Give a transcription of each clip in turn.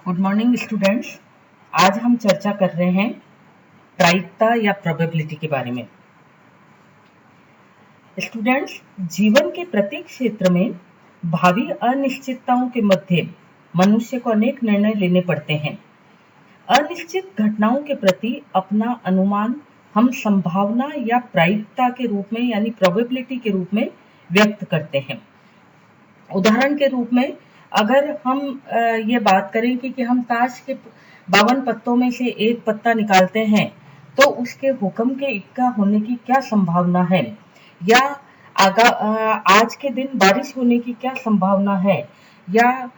Good morning students. आज हम चर्चा कर रहे हैं प्रायिकता या प्रोबेबिलिटी के बारे में। स्टूडेंट्स, जीवन के प्रत्येक क्षेत्र में भावी अनिश्चितताओं के मध्य मनुष्य को अनेक निर्णय लेने पड़ते हैं। अनिश्चित घटनाओं के प्रति अपना अनुमान हम संभावना या प्रायिकता के रूप में यानी प्रोबेबिलिटी के रूप में व्यक्त करते हैं। उदाहरण के रूप में अगर हम ये बात करें कि हम ताश के 52 पत्तों में से एक पत्ता निकालते हैं तो उसके हुक्म के इक्का होने की क्या संभावना है, या आज के दिन बारिश होने की क्या संभावना है, या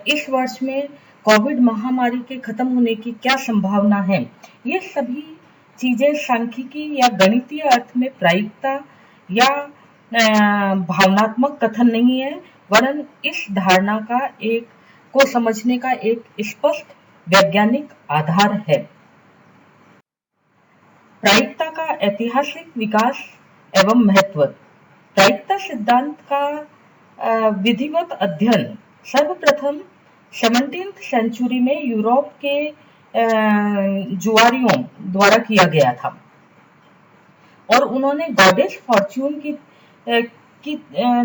इस वर्ष में कोविड महामारी के खत्म होने की क्या संभावना है। ये सभी चीजें सांख्यिकी या गणितीय अर्थ में प्रायिकता या भावनात्मक कथन नहीं है, वरन इस धारणा को समझने का एक स्पष्ट वैज्ञानिक आधार है। प्रायिकता का ऐतिहासिक विकास एवं महत्व। प्रायिकता सिद्धांत का विधिवत अध्ययन सर्वप्रथम 17th सेंचुरी में यूरोप के जुआरियों द्वारा किया गया था और उन्होंने गॉडेस फॉर्च्यून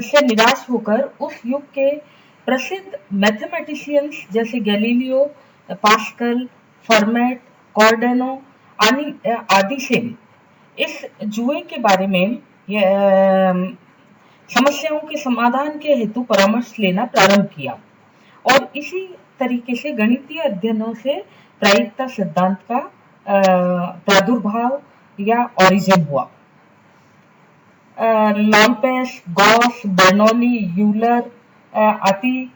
से निराश होकर उस युग के प्रसिद्ध मैथमेटिशियंस जैसे गैलीलियो, पास्कल, फर्मेट, कॉर्डेनो आदि से इस जुए के बारे में समस्याओं के समाधान के हेतु परामर्श लेना प्रारंभ किया और इसी तरीके से गणितीय अध्ययनों से प्रायिकता सिद्धांत का प्रादुर्भाव या ओरिजिन हुआ। लॉम्पेस, गॉस, बर्नौली, यूलर आदि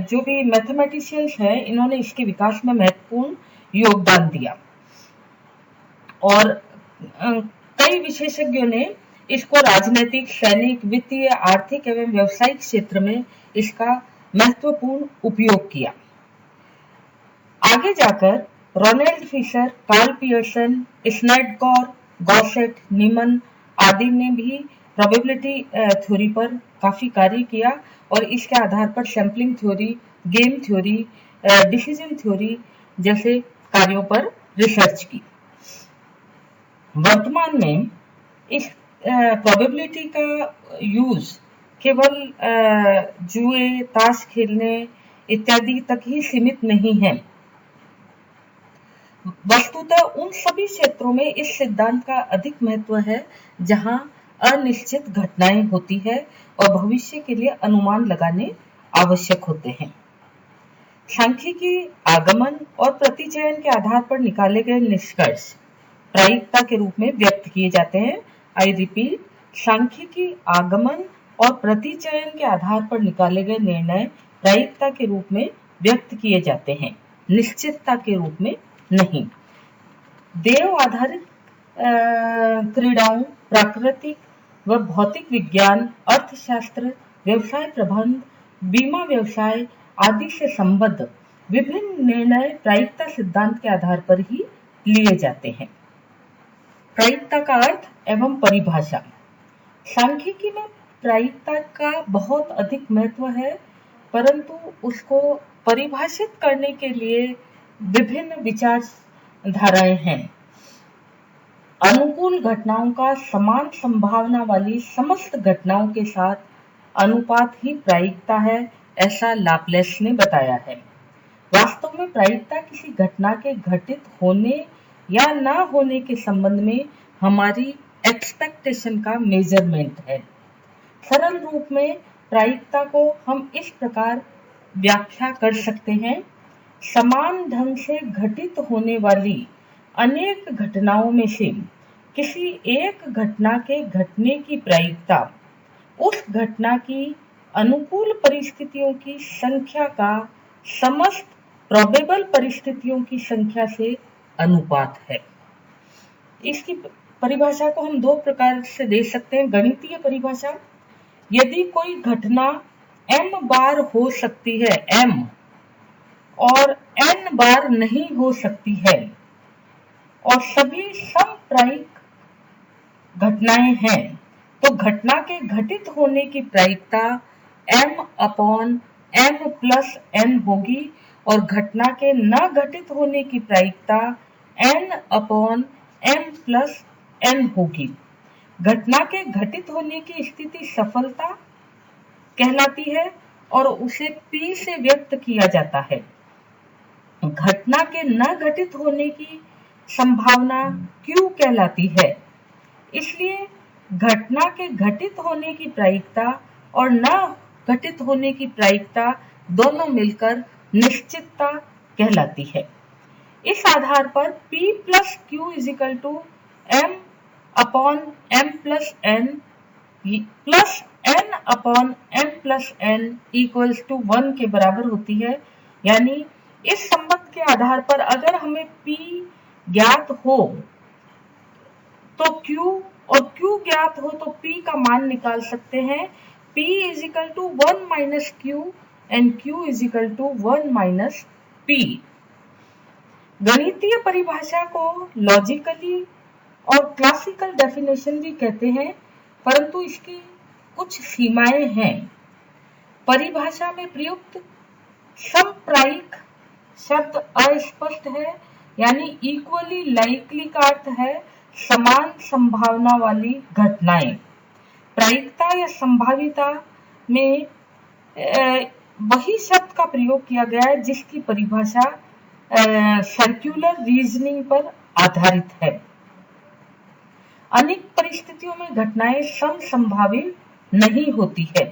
जो भी मैथमेटिशियंस हैं, इन्होंने इसके विकास में महत्वपूर्ण योगदान दिया और कई विशेषज्ञों ने इसको राजनीतिक, सैनिक, वित्तीय, आर्थिक एवं व्यावसायिक क्षेत्र में इसका महत्वपूर्ण उपयोग किया। आगे जाकर Ronald Fisher, Karl Pearson, Snedecor, Gosset, Neyman आदि ने भी प्रोबेबिलिटी थ्योरी पर काफी कार्य किया और इसके आधार पर sampling theory, game theory, decision theory जैसे कार्यों पर रिसर्च की। वर्तमान में इस प्रोबेबिलिटी का यूज केवल जुए, ताश खेलने इत्यादि तक ही सीमित नहीं है। वस्तुतः उन सभी क्षेत्रों में इस सिद्धांत का अधिक महत्व है जहां अनिश्चित घटनाएं होती है और भविष्य के लिए अनुमान लगाने आवश्यक होते हैं। सांख्यिकी आगमन और प्रतिचयन के आधार पर निकाले गए निष्कर्ष प्रायिकता के रूप में व्यक्त किए जाते हैं। आई रिपीट, सांख्यिकी आगमन और प्रतिचयन के आधार पर निकाले गए निर्णय प्रायिकता के रूप में व्यक्त किए जाते हैं, निश्चितता के रूप में नहीं। देव आधारित क्रीड़ाओं, प्राकृतिक व भौतिक विज्ञान, अर्थशास्त्र, व्यवसाय प्रबंध, बीमा व्यवसाय आदि से संबद्ध विभिन्न निर्णय प्रायिकता सिद्धांत के आधार पर ही लिए जाते हैं। प्रायिकता का अर्थ एवं परिभाषा। सांख्यिकी में प्रायिकता का बहुत अधिक महत्व है, परंतु उसको परिभाषित करने के लिए विभिन्न विचारधाराएं हैं। अनुकूल घटनाओं का समान संभावना वाली समस्त घटनाओं के साथ अनुपात ही प्रायिकता है, ऐसा लाप्लेस ने बताया है। वास्तव में प्रायिकता किसी घटना के घटित होने या ना होने के संबंध में हमारी एक्सपेक्टेशन का मेजरमेंट है। सरल रूप में प्रायिकता को हम इस प्रकार व्याख्या कर सकते हैं: समान ढंग से घटित होने वाली अनेक घटनाओं में से किसी एक घटना के घटने की प्रायिकता उस घटना की अनुकूल परिस्थितियों की संख्या का समस्त प्रोबेबल परिस्थितियों की संख्या से अनुपात है। इसकी परिभाषा को हम दो प्रकार से दे सकते हैं। गणितीय परिभाषा: यदि कोई घटना m बार हो सकती है m और n बार नहीं हो सकती है और सभी समप्रायिक घटनाएं हैं, तो घटना के घटित होने की प्रायिकता m/m+n होगी और घटना के न घटित होने की प्रायिकता n/m+n होगी। घटना के घटित होने की स्थिति सफलता कहलाती है और उसे P से व्यक्त किया जाता है। घटना के न घटित होने की संभावना Q कहलाती है। इसलिए घटना के घटित होने की प्रायिकता और न घटित होने की प्रायिकता दोनों मिलकर निश्चितता कहलाती है। इस आधार पर P plus Q is equal to m/m+n plus n/m+n equals to 1 के बराबर होती है। यानी इस संबंध के आधार पर अगर हमें P ज्ञात हो तो Q और Q ज्ञात हो तो P का मान निकाल सकते हैं। P is equal to 1 minus Q and Q is equal to 1 minus P। गणितीय परिभाषा को लॉजिकली और क्लासिकल डेफिनेशन भी कहते हैं, परंतु इसकी कुछ सीमाएं हैं। परिभाषा में प्रयुक्त समप्रायिक शब्द अस्पष्ट है, यानी इक्वली लाइकली का अर्थ है समान संभावना वाली घटनाएं। प्रायिकता या संभाविता में वही शब्द का प्रयोग किया गया है जिसकी परिभाषा सर्कुलर रीजनिंग पर आधारित है। अनेक परिस्थितियों में घटनाएं समसंभावित नहीं होती है।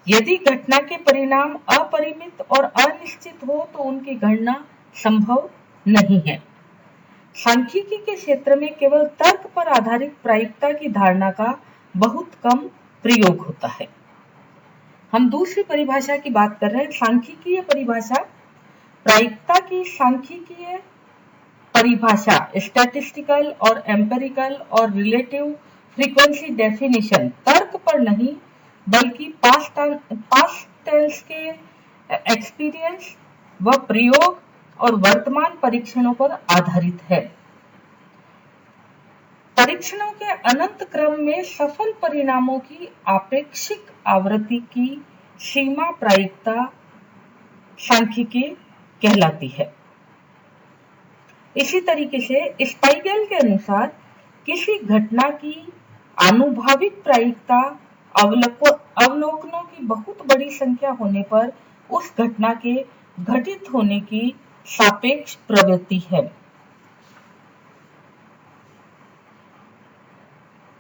यदि घटना के परिणाम अपरिमित और अनिश्चित हो तो उनकी गणना संभव नहीं है। सांख्यिकी के क्षेत्र में केवल तर्क पर आधारित प्रायिकता की धारणा का बहुत कम प्रयोग होता है। हम दूसरी परिभाषा की बात कर रहे हैं, सांख्यिकीय परिभाषा। प्रायिकता की सांख्यिकीय परिभाषा स्टैटिस्टिकल और एम्पिरिकल और रिलेटिव फ्रीक्वेंसी डेफिनेशन तर्क पर नहीं बल्कि पास्ट टेंस के एक्सपीरियंस व प्रयोग और वर्तमान परीक्षणों पर आधारित है। परीक्षणों के अनंत क्रम में सफल परिणामों की आपेक्षिक आवृत्ति की सीमा प्रायिकता सांख्यिकी कहलाती है। इसी तरीके से स्पाइगल के अनुसार किसी घटना की आनुभाविक प्रायिकता अवलोकनों की बहुत बड़ी संख्या होने पर उस घटना के घटित होने की सापेक्ष प्रवृत्ति है।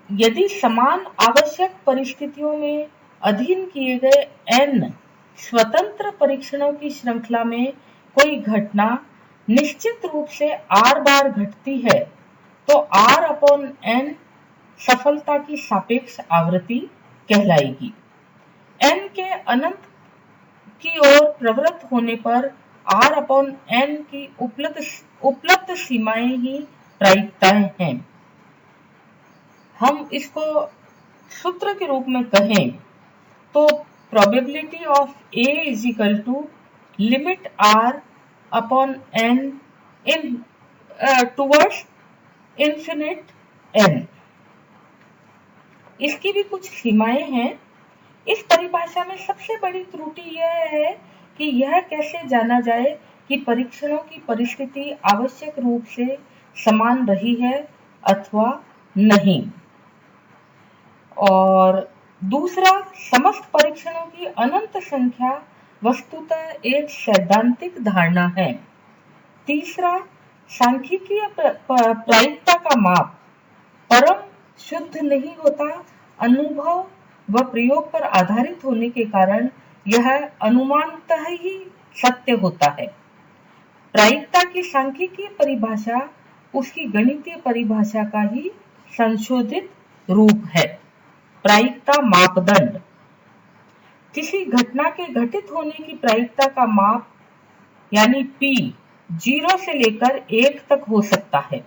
यदि समान आवश्यक परिस्थितियों में अधीन किए गए n स्वतंत्र परीक्षणों की श्रृंखला में कोई घटना निश्चित रूप से r बार घटती है तो r/n सफलता की सापेक्ष आवृत्ति कहलाएगी। n के अनंत की ओर प्रवृत्त होने पर r/n की उपलब्ध सीमाएं ही प्रायिकताएं हैं। हम इसको सूत्र के रूप में कहें तो probability of A is equal to limit r/n in towards infinite n। इसकी भी कुछ सीमाएं हैं। इस परिभाषा में सबसे बड़ी त्रुटि यह है कि यह कैसे जाना जाए कि परीक्षणों की परिस्थिति आवश्यक रूप से समान रही है अथवा नहीं। और दूसरा, समस्त परीक्षणों की अनंत संख्या वस्तुतः एक सैद्धांतिक धारणा है। तीसरा, सांख्यिकीय प्रायिकता का माप परम शुद्ध नहीं होता। अनुभव व प्रयोग पर आधारित होने के कारण यह अनुमानतः ही सत्य होता है। प्रायिकता की सांख्यिकीय परिभाषा उसकी गणितीय परिभाषा का ही संशोधित रूप है। प्रायिकता मापदंड किसी घटना के घटित होने की प्रायिकता का माप यानी P 0 से लेकर 1 तक हो सकता है।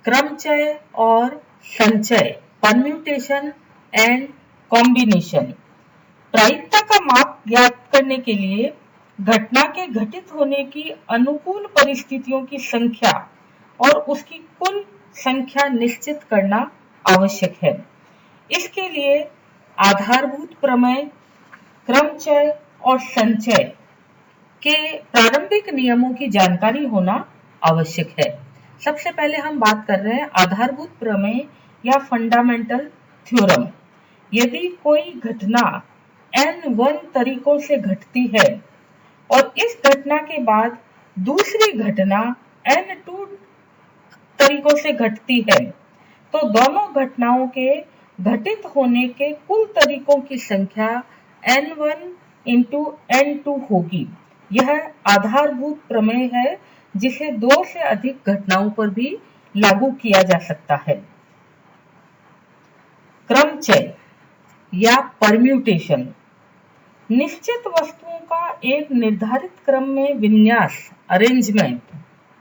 क्रमचय और संचय परम्यूटेशन एंड कॉम्बिनेशन। प्रायिकता का माप ज्ञात करने के लिए घटना के घटित होने की अनुकूल परिस्थितियों की संख्या और उसकी कुल संख्या निश्चित करना आवश्यक है। इसके लिए आधारभूत प्रमेय क्रमचय और संचय के प्रारंभिक नियमों की जानकारी होना आवश्यक है। सबसे पहले हम बात कर रहे हैं आधारभूत प्रमेय या फंडामेंटल थ्योरम। यदि कोई घटना n1 तरीकों से घटती है और इस घटना के बाद दूसरी घटना n2 तरीकों से घटती है, तो दोनों घटनाओं के घटित होने के कुल तरीकों की संख्या n1 into n2 होगी। यह आधारभूत प्रमेय है जिसे 2 से अधिक घटनाओं पर भी लागू किया जा सकता है। क्रमचय या परम्यूटेशन निश्चित वस्तुओं का एक निर्धारित क्रम में विन्यास अरेंजमेंट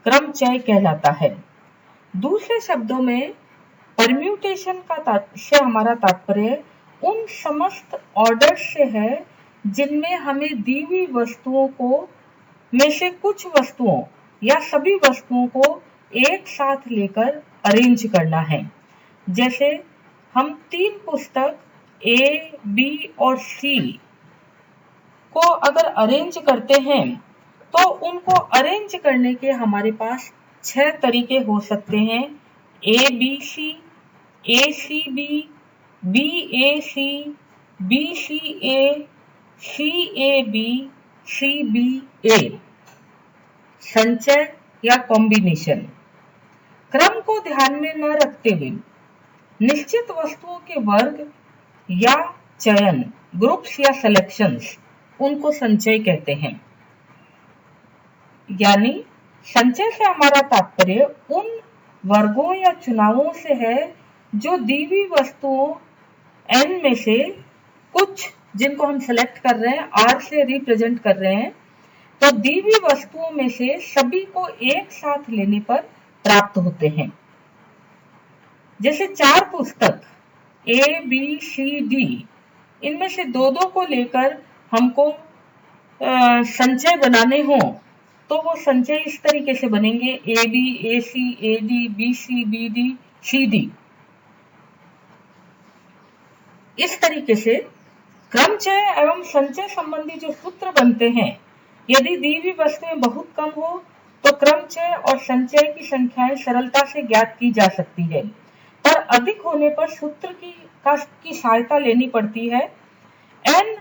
क्रमचय कहलाता है। दूसरे शब्दों में परम्यूटेशन से हमारा तात्पर्य उन समस्त ऑर्डर से है जिनमें हमें दी हुई वस्तुओं को में से कुछ वस्तुओं या सभी वस्तुओं को एक साथ लेकर अरेंज करना है। जैसे हम 3 पुस्तक A, B और C को अगर अरेंज करते हैं तो उनको अरेंज करने के हमारे पास 6 तरीके हो सकते हैं। ABC, ACB, BAC, BCA, CAB, CBA। संचय या कॉम्बिनेशन क्रम को ध्यान में न रखते हुए निश्चित वस्तुओं के वर्ग या चयन ग्रुप्स या सिलेक्शंस उनको संचय कहते हैं। यानी संचय से हमारा तात्पर्य उन वर्गों या चुनावों से है जो दी हुई वस्तुओं n में से कुछ जिनको हम सेलेक्ट कर रहे हैं, R से रिप्रेजेंट कर रहे हैं, तो दी हुई वस्तुओं में से सभी को एक साथ लेने पर प्राप्त होते हैं। जैसे 4 पुस्तक A, B, C, D इनमें से 2-2 को लेकर हमको संचय बनाने हो तो वो संचय इस तरीके से बनेंगे AB, AC, AD, BC, BD, CD। इस तरीके से क्रमचय एवं संचय संबंधी जो सूत्र बनते हैं, यदि दी हुई वस्तुएं बहुत कम हो तो क्रमचय और संचय की संख्याएं सरलता से ज्ञात की जा सकती है, पर अधिक होने पर सूत्र की सहायता लेनी पड़ती है। n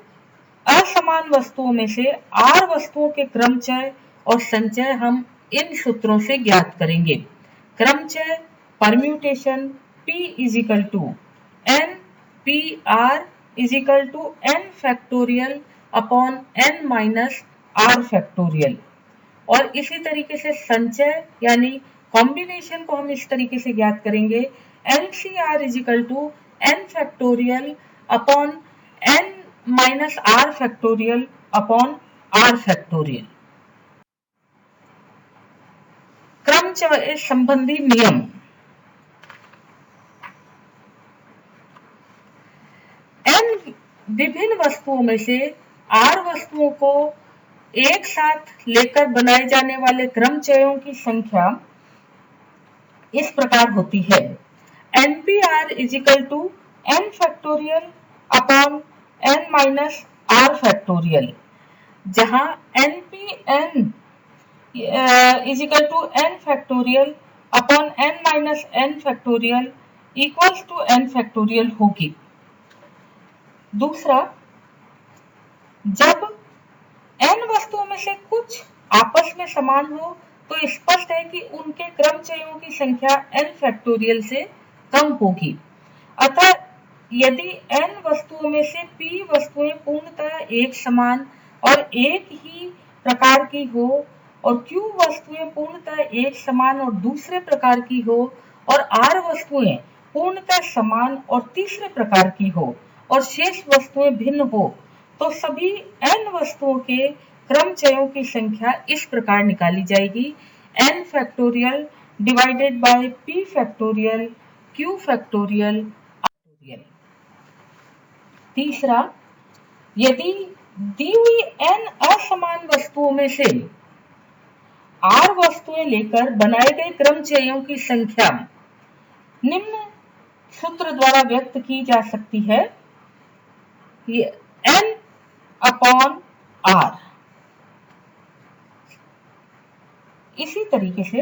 असमान वस्तुओं में से r वस्तुओं के क्रमचय और संचय हम इन सूत्रों से ज्ञात करेंगे। क्रमचय permutation P is equal to n PR is equal to n factorial upon n minus r factorial. और इसी तरीके से संचय यानी कॉम्बिनेशन को हम इस तरीके से ज्ञात करेंगे NCR is equal to n factorial upon n minus r factorial upon r factorial. क्रमचय संबंधी नियम n विभिन्न वस्तुओं में से r वस्तुओं को एक साथ लेकर बनाए जाने वाले क्रमचयों की संख्या इस प्रकार होती है। NPR is equal to n factorial upon n minus r factorial, जहां NPN is equal to n factorial upon n minus n factorial equals to n factorial होगी। दूसरा, जब n वस्तुओं में से कुछ आपस में समान हो तो स्पष्ट है कि उनके क्रमचयों की संख्या n फैक्टोरियल से कम होगी। अतः यदि n वस्तुओं में से p वस्तुएं पूर्णतः एक समान और एक ही प्रकार की हो और q वस्तुएं पूर्णतः एक समान और दूसरे प्रकार की हो और r वस्तुएं पूर्णतः समान और तीसरे प्रकार की हो और शेष वस्तुएं भिन्न हो, तो सभी n वस्तुओं के क्रमचयों की संख्या इस प्रकार निकाली जाएगी n factorial divided by p factorial q factorial r। तीसरा, यदि दी हुई n असमान वस्तुओं में से r वस्तुएं लेकर बनाए गए क्रमचयों की संख्या निम्न सूत्र द्वारा व्यक्त की जा सकती है। n upon R. इसी तरीके से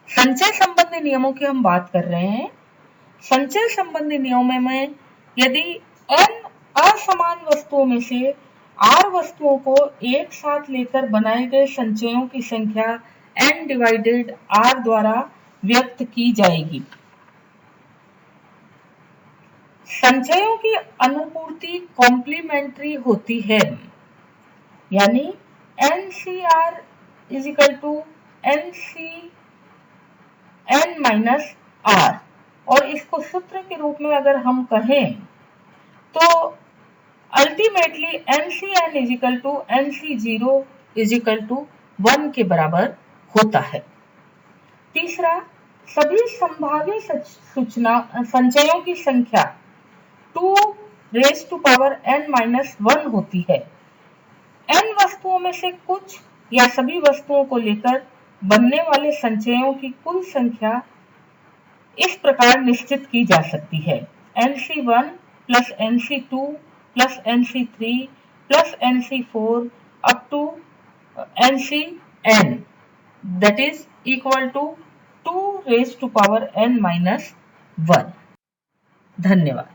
संचय संबंधी नियमों की हम बात कर रहे हैं। संचय संबंधी नियमों में यदि n असमान वस्तुओं में से r वस्तुओं को एक साथ लेकर बनाए गए संचयों की संख्या n डिवाइडेड r द्वारा व्यक्त की जाएगी। संचयों की अनुपूर्ति कॉम्प्लीमेंट्री होती है, यानी NCR is equal to NCN minus R, और इसको सूत्र के रूप में अगर हम कहें तो ultimately NCN is equal to NC0 is equal to 1 के बराबर होता है। तीसरा, सभी संभाव्य संचयों की संख्या 2 raise to power n minus 1 होती है। n वस्तुओं में से कुछ या सभी वस्तुओं को लेकर बनने वाले संचयों की कुल संख्या इस प्रकार निश्चित की जा सकती है: NC1 plus NC2 plus NC3 plus NC4 up to NCN, that is equal to 2 raised to power n minus 1। धन्यवाद।